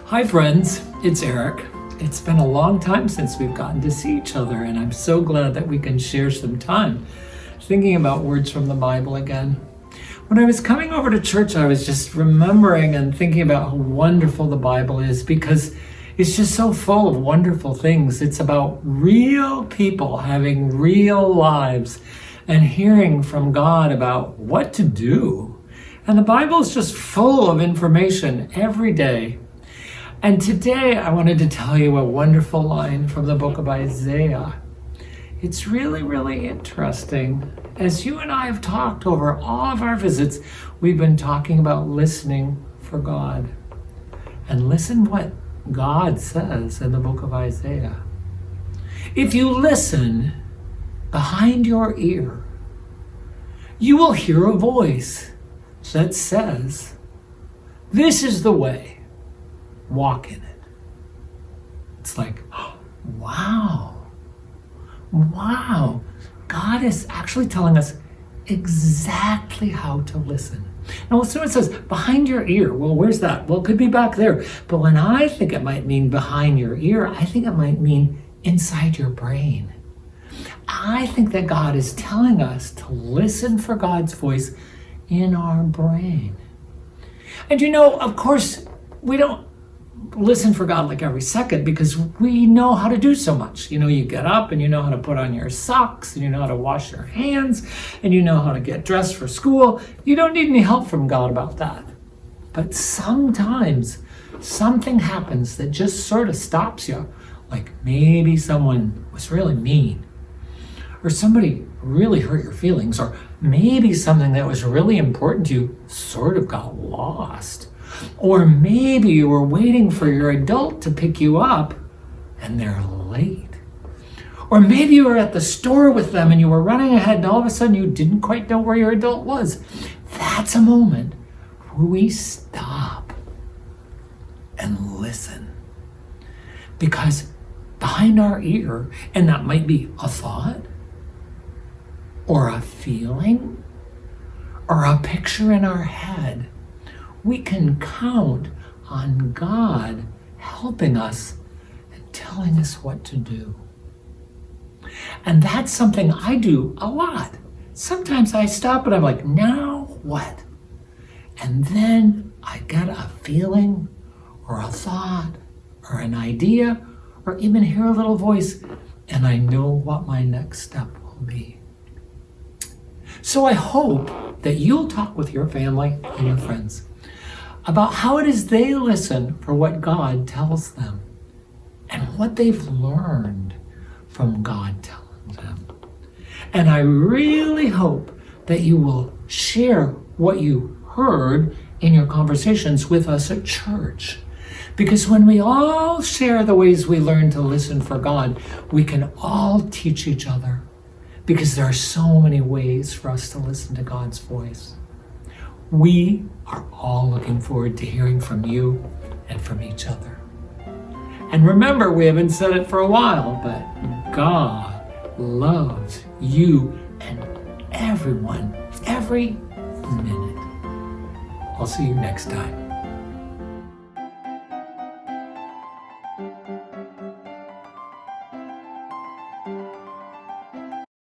Hi friends, it's Eric. It's been a long time since we've gotten to see each other, and I'm so glad that we can share some time thinking about words from the Bible again. When I was coming over to church, I was just remembering and thinking about how wonderful the Bible is, because it's just so full of wonderful things. It's about real people having real lives and hearing from God about what to do. And the Bible is just full of information every day. And today I wanted to tell you a wonderful line from the book of Isaiah. It's really, really interesting. As you and I have talked over all of our visits, we've been talking about listening for God. And listen what God says in the book of Isaiah. If you listen behind your ear, you will hear a voice that says, "This is the way. Walk in it." It's like, wow. God is actually telling us exactly how to listen. Now, as soon as it says behind your ear, well, where's that? Well, it could be back there. But when I think it might mean behind your ear, I think it might mean inside your brain. I think that God is telling us to listen for God's voice in our brain. And of course, we don't listen for God like every second, because we know how to do so much. You get up and you know how to put on your socks, and you know how to wash your hands, and you know how to get dressed for school. You don't need any help from God about that. But sometimes something happens that just sort of stops you. Like maybe someone was really mean, or somebody really hurt your feelings, or maybe something that was really important to you sort of got lost. Or maybe you were waiting for your adult to pick you up and they're late. Or maybe you were at the store with them and you were running ahead and all of a sudden you didn't quite know where your adult was. That's a moment where we stop and listen. Because behind our ear, and that might be a thought, or a feeling, or a picture in our head, we can count on God helping us and telling us what to do. And that's something I do a lot. Sometimes I stop and I'm like, now what? And then I get a feeling or a thought or an idea or even hear a little voice, and I know what my next step will be. So I hope that you'll talk with your family and your friends about how it is they listen for what God tells them and what they've learned from God telling them. And I really hope that you will share what you heard in your conversations with us at church. Because when we all share the ways we learn to listen for God, we can all teach each other. Because there are so many ways for us to listen to God's voice. We are all looking forward to hearing from you and from each other. And remember, we haven't said it for a while, but God loves you and everyone, every minute. I'll see you next time.